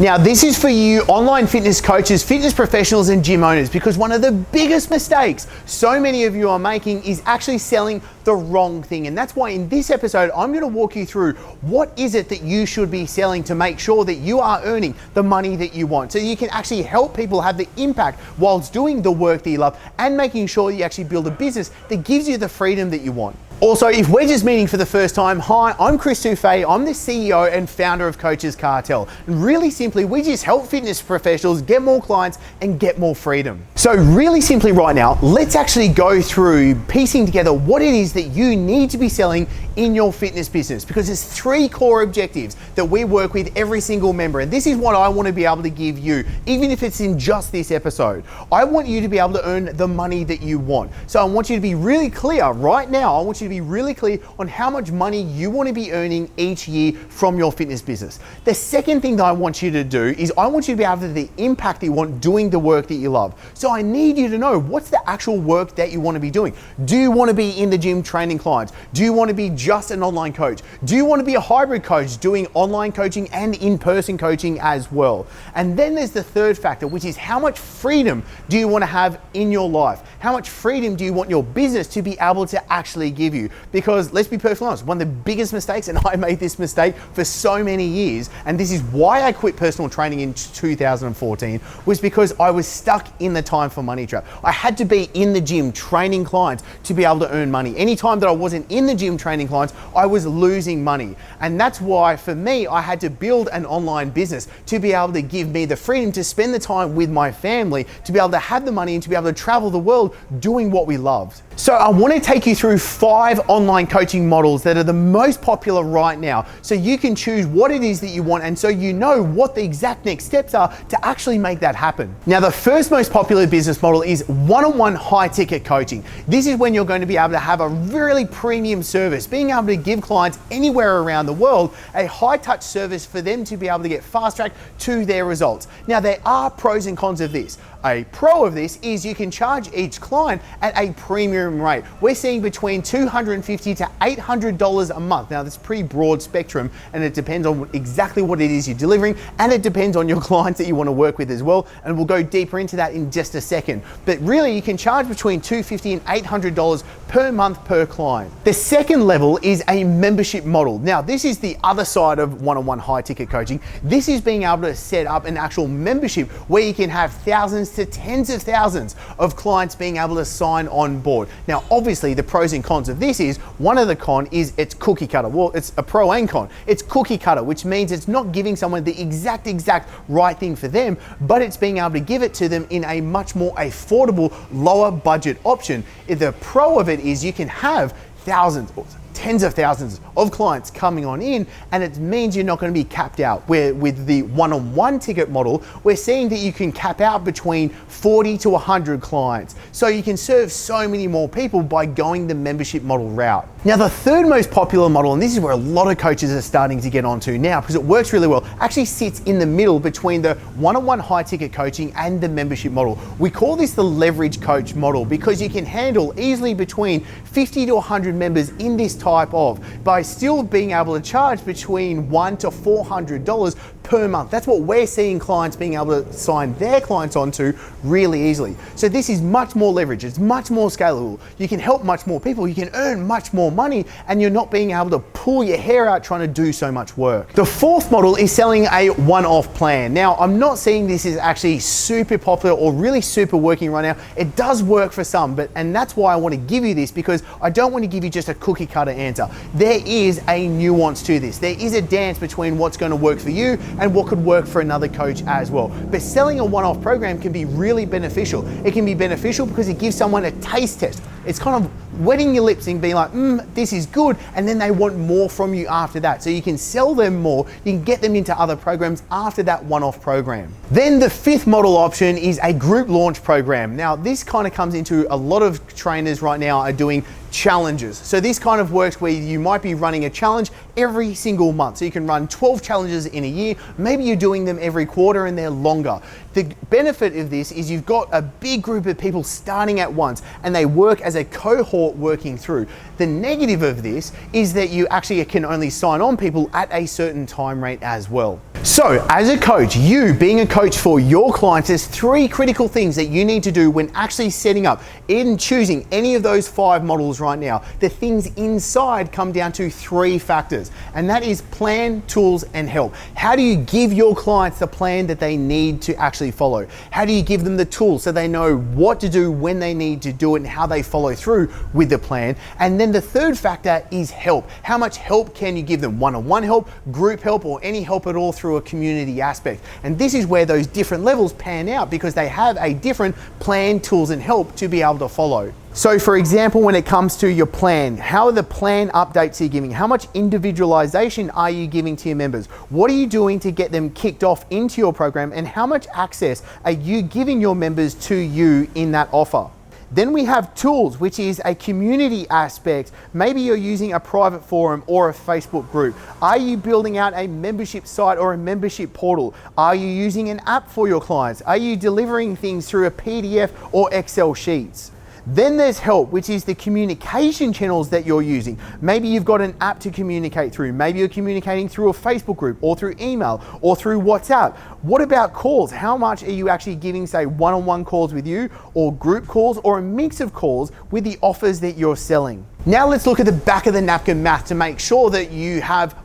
Now, this is for you online fitness coaches, fitness professionals, and gym owners, because one of the biggest mistakes so many of you are making is actually selling the wrong thing. And that's why in this episode, I'm going to walk you through what is it that you should be selling to make sure that you are earning the money that you want, so you can actually help people have the impact whilst doing the work that you love and making sure you actually build a business that gives you the freedom that you want. Also, if we're just meeting for the first time, hi, I'm Chris Souffet. I'm the CEO and founder of Coaches Cartel. And really simply, we just help fitness professionals get more clients and get more freedom. So really simply right now, let's actually go through piecing together what it is that you need to be selling in your fitness business, because there's 3 core objectives that we work with every single member. And this is what I want to be able to give you, even if it's in just this episode. I want you to be able to earn the money that you want. So I want you to be really clear right now. I want you to be really clear on how much money you want to be earning each year from your fitness business. The second thing that I want you to do is I want you to be able to have the impact that you want doing the work that you love. So I need you to know what's the actual work that you want to be doing. Do you want to be in the gym training clients? Do you want to be just an online coach? Do you want to be a hybrid coach doing online coaching and in-person coaching as well? And then there's the third factor, which is how much freedom do you want to have in your life? How much freedom do you want your business to be able to actually give you? Because let's be perfectly honest, one of the biggest mistakes, and I made this mistake for so many years, and this is why I quit personal training in 2014, was because I was stuck in the time for money trap. I had to be in the gym training clients to be able to earn money. Anytime that I wasn't in the gym training clients, I was losing money. And that's why for me, I had to build an online business to be able to give me the freedom to spend the time with my family, to be able to have the money and to be able to travel the world doing what we loved. So I want to take you through 5 online coaching models that are the most popular right now, so you can choose what it is that you want, and so you know what the exact next steps are to actually make that happen. Now, the first most popular business model is one-on-one high-ticket coaching. This is when you're going to be able to have a really premium service, being able to give clients anywhere around the world a high-touch service for them to be able to get fast-tracked to their results. Now, there are pros and cons of this. A pro of this is you can charge each client at a premium rate. We're seeing between $250 to $800 a month. Now, that's a pretty broad spectrum, and it depends on exactly what it is you're delivering, and it depends on your clients that you want to work with as well. And we'll go deeper into that in just a second. But really, you can charge between $250 and $800 per month per client. The second level is a membership model. Now, this is the other side of one-on-one high-ticket coaching. This is being able to set up an actual membership where you can have thousands to tens of thousands of clients being able to sign on board. Now, obviously, the pros and cons of this is, one of the cons is it's cookie cutter. Well, it's a pro and con. It's cookie cutter, which means it's not giving someone the exact right thing for them, but it's being able to give it to them in a much more affordable, lower budget option. The pro of it is you can have thousands or tens of thousands of clients coming on in, and it means you're not going to be capped out. Where with the one-on-one ticket model, we're seeing that you can cap out between 40 to 100 clients. So you can serve so many more people by going the membership model route. Now, the third most popular model, and this is where a lot of coaches are starting to get onto now because it works really well, actually sits in the middle between the one-on-one high ticket coaching and the membership model. We call this the leverage coach model because you can handle easily between 50 to 100 members in this type of, by still being able to charge between $100 to $400 per month. That's what we're seeing clients being able to sign their clients onto really easily. So this is much more leverage. It's much more scalable. You can help much more people. You can earn much more money, and you're not being able to pull your hair out trying to do so much work. The fourth model is selling a one-off plan. Now, I'm not seeing this is actually super popular or really super working right now. It does work for some, and that's why I want to give you this, because I don't want to give you just a cookie cutter answer. There is a nuance to this. There is a dance between what's going to work for you and what could work for another coach as well. But selling a one-off program can be really beneficial. It can be beneficial because it gives someone a taste test. It's kind of wetting your lips and being like, this is good, and then they want more from you after that. So you can sell them more, you can get them into other programs after that one-off program. Then the fifth model option is a group launch program. Now, this kind of comes into a lot of trainers right now are doing challenges. So this kind of works where you might be running a challenge every single month. So you can run 12 challenges in a year. Maybe you're doing them every quarter and they're longer. The benefit of this is you've got a big group of people starting at once and they work as a cohort working through. The negative of this is that you actually can only sign on people at a certain time rate as well. So as a coach, you being a coach for your clients, there's 3 critical things that you need to do when actually setting up in choosing any of those 5 models right now. The things inside come down to 3 factors, and that is plan, tools, and help. How do you give your clients the plan that they need to actually follow? How do you give them the tools so they know what to do when they need to do it and how they follow through with the plan? And then the third factor is help. How much help can you give them? One-on-one help, group help, or any help at all through a community aspect. And this is where those different levels pan out because they have a different plan, tools, and help to be able to follow. So for example, when it comes to your plan, how are the plan updates you're giving? How much individualization are you giving to your members? What are you doing to get them kicked off into your program? And how much access are you giving your members to you in that offer? Then we have tools, which is a community aspect. Maybe you're using a private forum or a Facebook group. Are you building out a membership site or a membership portal? Are you using an app for your clients? Are you delivering things through a PDF or Excel sheets? Then there's help, which is the communication channels that you're using. Maybe you've got an app to communicate through. Maybe you're communicating through a Facebook group or through email or through WhatsApp. What about calls? How much are you actually giving, say, one-on-one calls with you or group calls or a mix of calls with the offers that you're selling? Now let's look at the back of the napkin math to make sure that you have,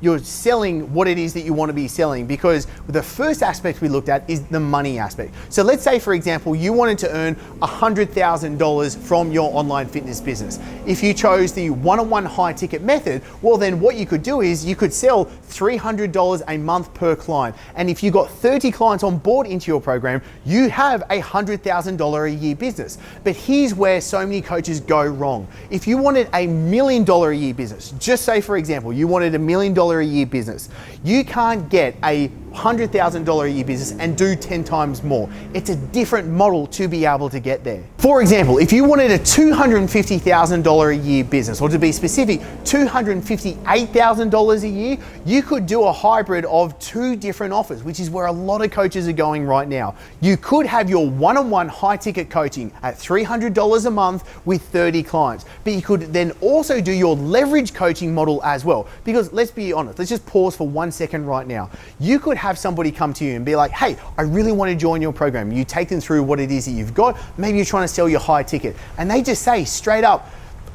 you're selling what it is that you want to be selling, because the first aspect we looked at is the money aspect. So let's say, for example, you wanted to earn $100,000 from your online fitness business. If you chose the one-on-one high ticket method, well then what you could do is you could sell $300 a month per client. And if you got 30 clients on board into your program, you have a $100,000 a year business. But here's where so many coaches go wrong. If you wanted a $1 million a year business, just say for example, you wanted a $1 million a year business, you can't get a $100,000 a year business and do 10 times more. It's a different model to be able to get there. For example, if you wanted a $250,000 a year business, or to be specific, $258,000 a year, you could do a hybrid of 2 different offers, which is where a lot of coaches are going right now. You could have your one-on-one high ticket coaching at $300 a month with 30 clients, but you could then also do your leverage coaching model as well. Because let's be honest, let's just pause for 1 second right now. You could have somebody come to you and be like, hey, I really want to join your program. You take them through what it is that you've got. Maybe you're trying to sell your high ticket, and they just say straight up,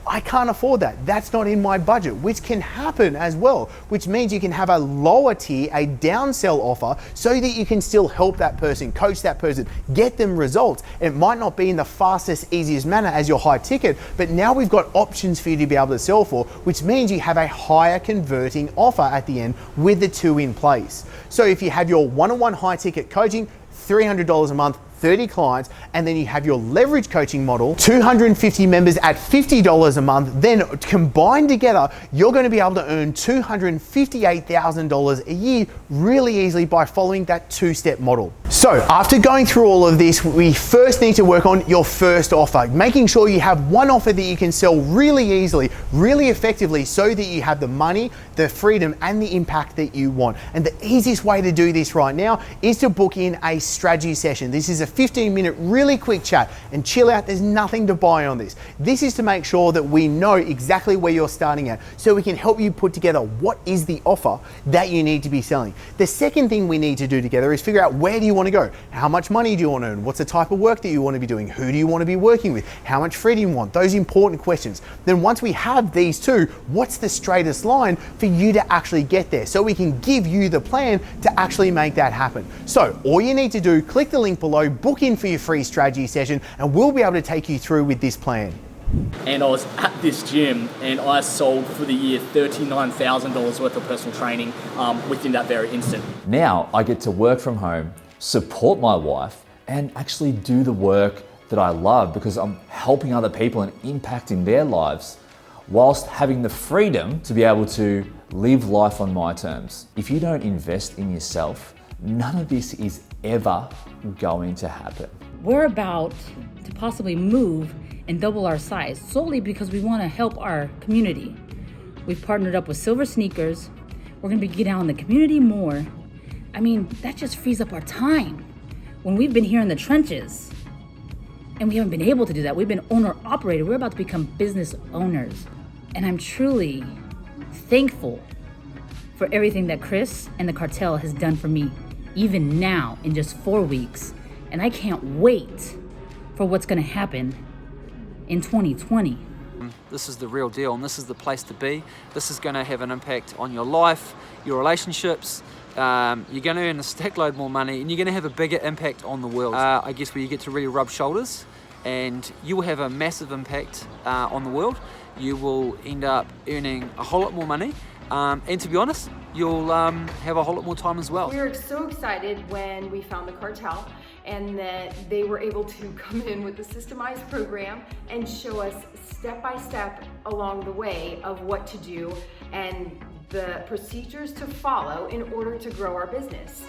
I can't afford that. That's not in my budget, which can happen as well, which means you can have a lower tier, a downsell offer, so that you can still help that person, coach that person, get them results. It might not be in the fastest, easiest manner as your high ticket, but now we've got options for you to be able to sell for, which means you have a higher converting offer at the end with the 2 in place. So if you have your one-on-one high ticket coaching, $300 a month, 30 clients, and then you have your leverage coaching model, 250 members at $50 a month, then combined together, you're going to be able to earn $258,000 a year really easily by following that 2-step model. So after going through all of this, we first need to work on your first offer, making sure you have one offer that you can sell really easily, really effectively, so that you have the money, the freedom, and the impact that you want. And the easiest way to do this right now is to book in a strategy session. This is a 15-minute really quick chat and chill out. There's nothing to buy on this. This is to make sure that we know exactly where you're starting at, so we can help you put together what is the offer that you need to be selling. The second thing we need to do together is figure out, where do you want to go? How much money do you want to earn? What's the type of work that you want to be doing? Who do you want to be working with? How much freedom you want? Those important questions. Then once we have these 2, what's the straightest line for you to actually get there, so we can give you the plan to actually make that happen. So all you need to do, click the link below, book in for your free strategy session, and we'll be able to take you through with this plan. And I was at this gym and I sold for the year $39,000 worth of personal training within that very instant. Now I get to work from home, support my wife, and actually do the work that I love, because I'm helping other people and impacting their lives, whilst having the freedom to be able to live life on my terms. If you don't invest in yourself, none of this is ever going to happen. We're about to possibly move and double our size solely because we want to help our community. We've partnered up with Silver Sneakers. We're gonna be getting out in the community more. I mean, that just frees up our time when we've been here in the trenches. And we haven't been able to do that. We've been owner-operated. We're about to become business owners. And I'm truly thankful for everything that Chris and the cartel has done for me, even now in just 4 weeks. And I can't wait for what's gonna happen in 2020. This is the real deal, and this is the place to be. This is gonna have an impact on your life, your relationships. You're gonna earn a stackload more money, and you're gonna have a bigger impact on the world. I guess where you get to really rub shoulders, and you will have a massive impact on the world. You will end up earning a whole lot more money, and to be honest, you'll have a whole lot more time as well. We were so excited when we found the cartel and that they were able to come in with a systemized program and show us step by step along the way of what to do and the procedures to follow in order to grow our business.